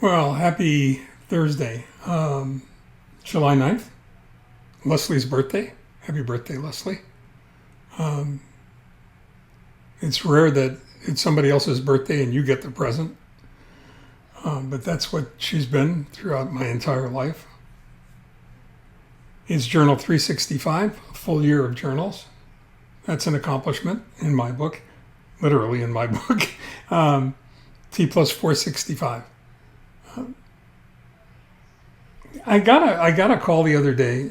Well, happy Thursday, July 9th, Leslie's birthday. Happy birthday, Leslie. Um, it's rare that it's somebody else's birthday and you get the present, but that's what she's been throughout my entire life. It's Journal 365, a full year of journals. That's an accomplishment in my book, literally in my book. T+465. I got a call the other day,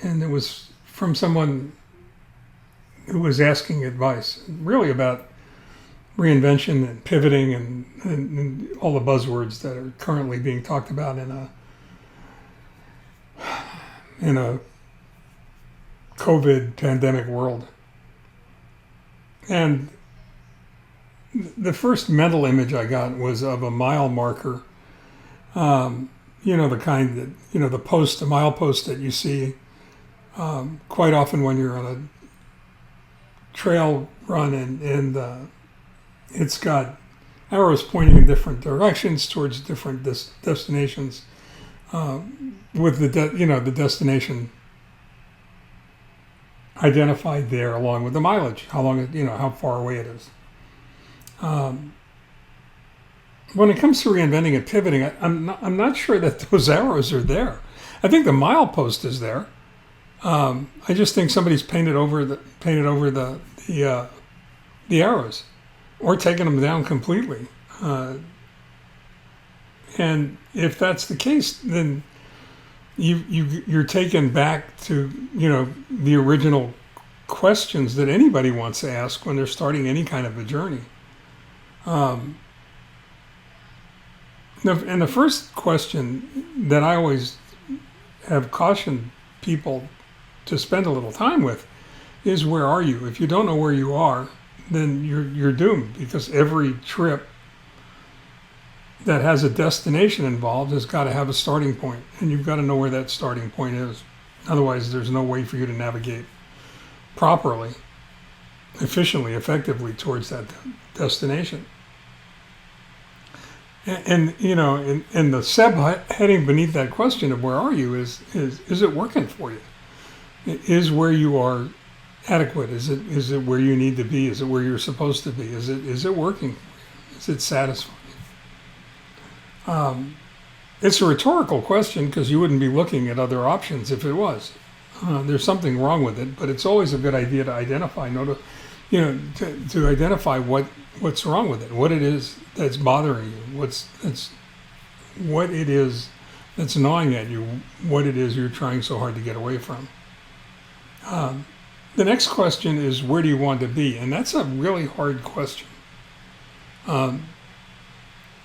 and it was from someone who was asking advice, really about reinvention and pivoting and all the buzzwords that are currently being talked about in a COVID pandemic world. And the first mental image I got was of a mile marker. The kind that, the post, the milepost that you see quite often when you're on a trail run, and it's got arrows pointing in different directions towards different destinations, with the destination identified there along with the mileage, how far away it is. When it comes to reinventing and pivoting, I'm not sure that those arrows are there. I think the milepost is there. I just think somebody's painted over the arrows, or taken them down completely. And if that's the case, then you're taken back to the original questions that anybody wants to ask when they're starting any kind of a journey. And the first question that I always have cautioned people to spend a little time with is, where are you? If you don't know where you are, then you're doomed, because every trip that has a destination involved has got to have a starting point, and you've got to know where that starting point is. Otherwise, there's no way for you to navigate properly, efficiently, effectively towards that destination. And the subheading beneath that question of where are you is it working for you? Is where you are adequate? Is it where you need to be? Is it where you're supposed to be? Is it working for you? Is it satisfying? It's a rhetorical question, because you wouldn't be looking at other options if it was. There's something wrong with it, but it's always a good idea to identify, to identify what's wrong with it, what it is that's bothering you, what it is that's gnawing at you, what it is you're trying so hard to get away from. The next question is, where do you want to be? And that's a really hard question.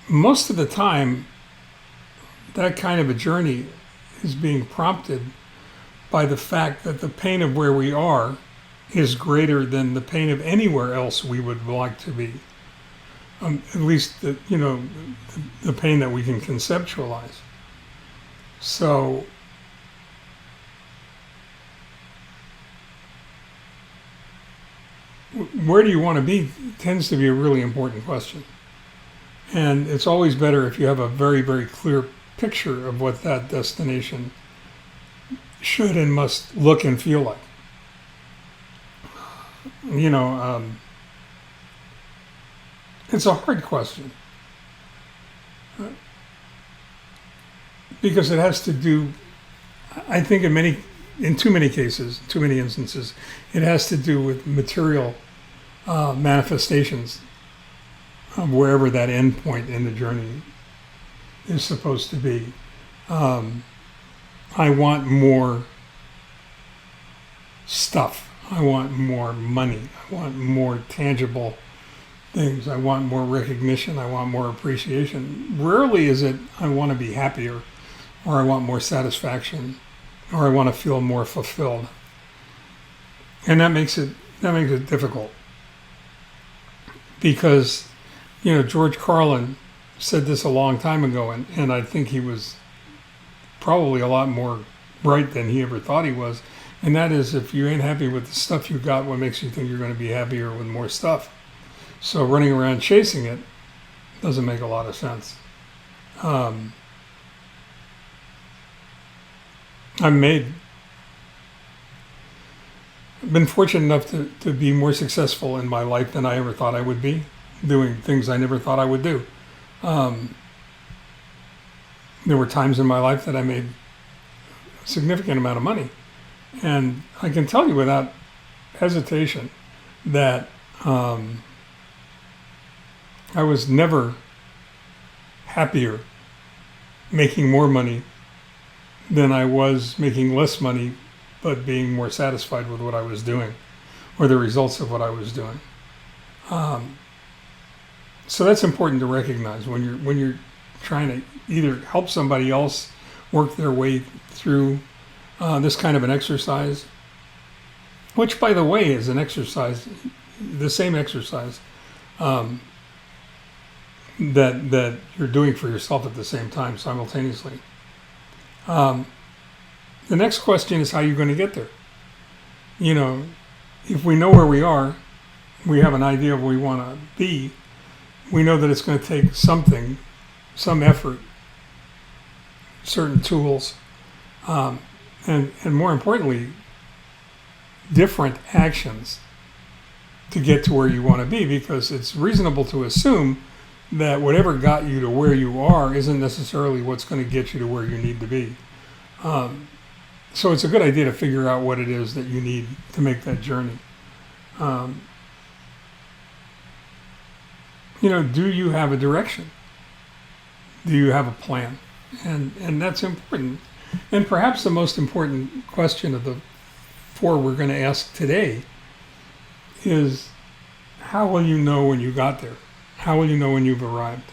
Most of the time, that kind of a journey is being prompted by the fact that the pain of where we are is greater than the pain of anywhere else we would like to be. At least the pain that we can conceptualize. So where do you want to be tends to be a really important question. And it's always better if you have a very, very clear picture of what that destination should and must look and feel like. It's a hard question, because it has to do, I think in too many cases, too many instances, it has to do with material manifestations of wherever that end point in the journey is supposed to be. I want more stuff. I want more money. I want more tangible things. I want more recognition. I want more appreciation. Rarely is it, I want to be happier, or I want more satisfaction, or I want to feel more fulfilled. And that makes it difficult, because George Carlin said this a long time ago, and I think he was probably a lot more bright than he ever thought he was. And that is, if you ain't happy with the stuff you got, what makes you think you're going to be happier with more stuff? So running around chasing it doesn't make a lot of sense. Um, I've been fortunate enough to be more successful in my life than I ever thought I would be, doing things I never thought I would do. Um, there were times in my life that I made a significant amount of money. And I can tell you without hesitation that I was never happier making more money than I was making less money, but being more satisfied with what I was doing or the results of what I was doing. So that's important to recognize when you're trying to either help somebody else work their way through this kind of an exercise, which, by the way, is an exercise, the same exercise that you're doing for yourself at the same time simultaneously. The next question is how you're going to get there. You know, if we know where we are, we have an idea of where we want to be, we know that it's going to take something, some effort, certain tools, and more importantly, different actions to get to where you want to be, because it's reasonable to assume that whatever got you to where you are isn't necessarily what's going to get you to where you need to be. So it's a good idea to figure out what it is that you need to make that journey. Do you have a direction? Do you have a plan? And that's important. And perhaps the most important question of the 4 we're going to ask today is, how will you know when you got there? How will you know when you've arrived?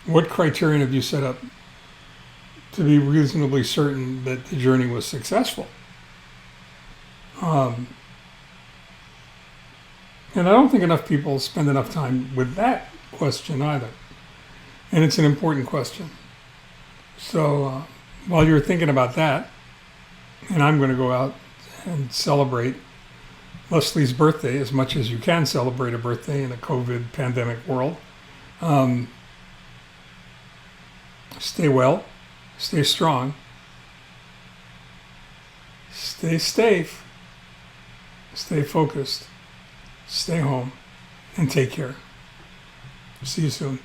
What criterion have you set up to be reasonably certain that the journey was successful? And I don't think enough people spend enough time with that question either. And it's an important question. So while you're thinking about that, and I'm going to go out and celebrate Leslie's birthday as much as you can celebrate a birthday in a COVID pandemic world. Stay well, stay strong, stay safe, stay focused, stay home, and take care. See you soon.